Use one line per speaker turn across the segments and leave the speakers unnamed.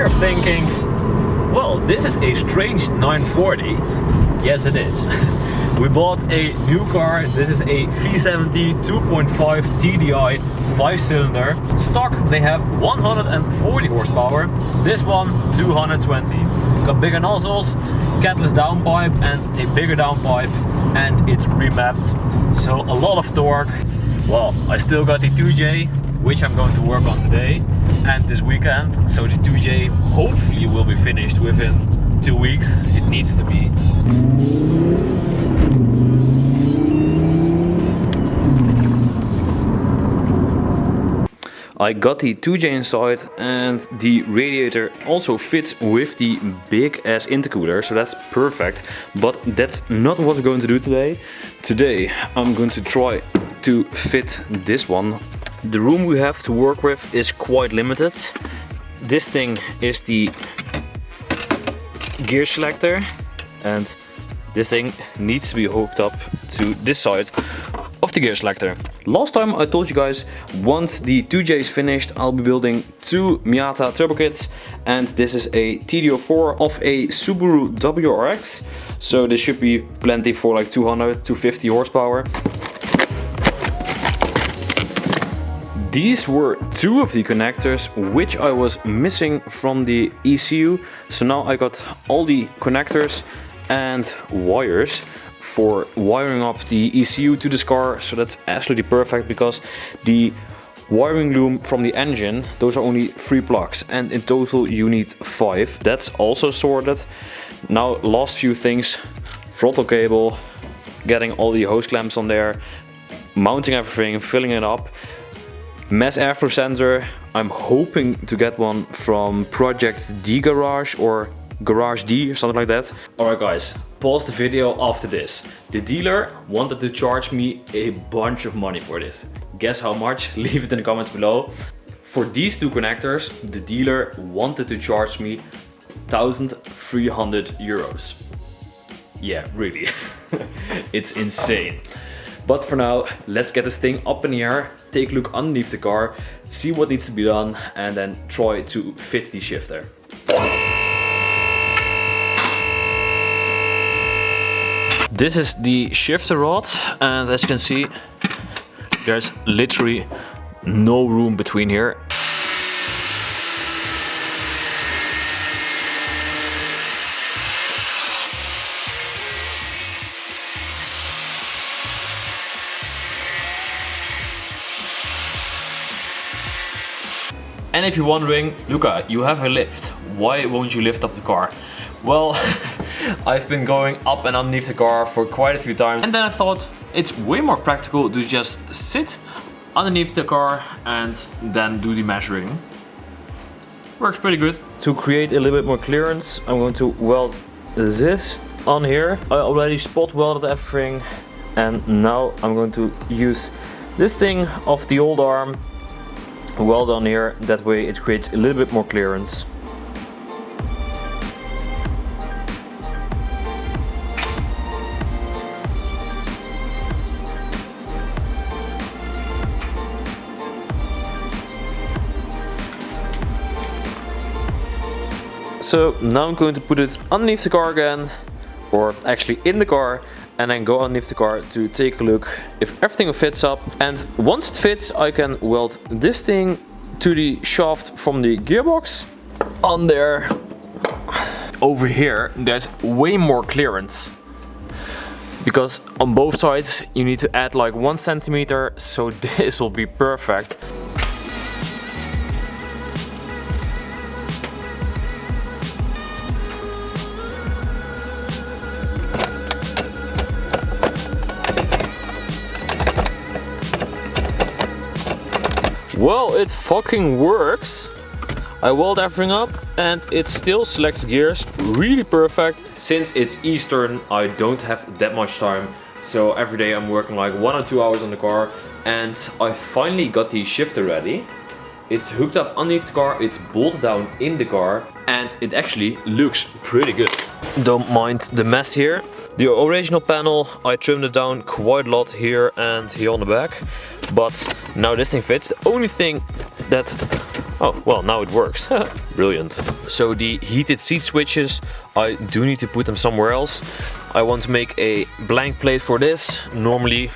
you're thinking, well, this is a strange 940. Yes, it is. We bought a new car. This is a V70 2.5 TDI 5-cylinder. Stock, they have 140 horsepower. This one, 220. Got bigger nozzles, catalyst downpipe and a bigger downpipe, and it's remapped. So a lot of torque. Well, I still got the 2J, which I'm going to work on today and this weekend. So the 2J hopefully will be finished within 2 weeks. It needs to be. I got the 2J inside and the radiator also fits with the big ass intercooler, so that's perfect. But that's not what we're going to do today. Today I'm going to try to fit this one. The room we have to work with is quite limited. This thing is the gear selector and this thing needs to be hooked up to this side of the gear selector. Last time I told you guys, once the 2J is finished, I'll be building 2 Miata turbo kits, and this is a TD04 of a Subaru WRX, so this should be plenty for like 250 horsepower. These were 2 of the connectors which I was missing from the ECU, so now I got all the connectors and wires for wiring up the ECU to this car, so that's absolutely perfect because the wiring loom from the engine, those are only 3 plugs and in total you need 5. That's also sorted. Now last few things, throttle cable, getting all the hose clamps on there, mounting everything, filling it up. Mass airflow sensor, I'm hoping to get one from Project D Garage or Garage D or something like that. Alright guys, pause the video after this. The dealer wanted to charge me a bunch of money for this. Guess how much? Leave it in the comments below. For these 2 connectors, the dealer wanted to charge me 1,300 euros. Yeah, really. It's insane. But for now, let's get this thing up in the air, take a look underneath the car, see what needs to be done, and then try to fit the shifter. This is the shifter rod, and as you can see, there's literally no room between here. And if you're wondering, Luca, you have a lift, why won't you lift up the car? Well, I've been going up and underneath the car for quite a few times, and then I thought it's way more practical to just sit underneath the car and then do the measuring. Works pretty good. To create a little bit more clearance, I'm going to weld this on here. I already spot welded everything, and now I'm going to use this thing off the old arm, weld on here, that way it creates a little bit more clearance. So now I'm going to put it underneath the car again, or actually in the car, and then go underneath the car to take a look if everything fits up. And once it fits, I can weld this thing to the shaft from the gearbox on there. Over here there's way more clearance, because on both sides you need to add like 1 centimeter, so this will be perfect. Well, it fucking works. I weld everything up and it still selects gears really perfect. Since it's Eastern, I don't have that much time, so every day I'm working like 1 or 2 hours on the car, and I finally got the shifter ready. It's hooked up underneath the car, it's bolted down in the car, and it actually looks pretty good. Don't mind the mess here. The original panel, I trimmed it down quite a lot here and here on the back, but now this thing fits. The only thing that Oh, well, now it works. Brilliant. So the heated seat switches, I do need to put them somewhere else. I want to make a blank plate for this. Normally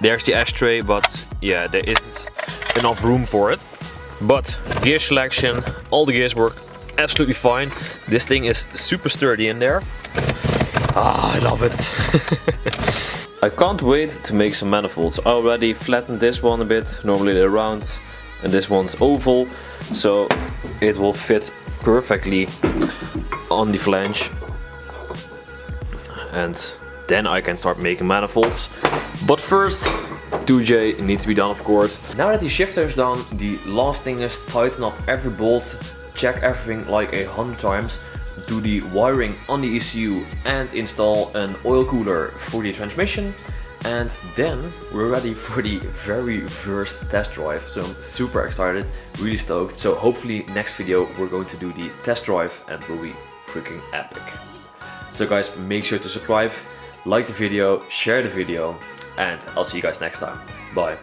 there's the ashtray, but yeah, there isn't enough room for it. But gear selection, all the gears work absolutely fine. This thing is super sturdy in there. Ah, I love it. I can't wait to make some manifolds. I already flattened this one a bit. Normally they're round and this one's oval, so it will fit perfectly on the flange. And then I can start making manifolds. But first, 2J needs to be done, of course. Now that the shifter is done, the last thing is tighten up every bolt, check everything like 100 times, do the wiring on the ECU and install an oil cooler for the transmission. And then we're ready for the very first test drive. So I'm super excited, really stoked. So hopefully next video we're going to do the test drive and it will be freaking epic. So guys, make sure to subscribe, like the video, share the video, and I'll see you guys next time. Bye.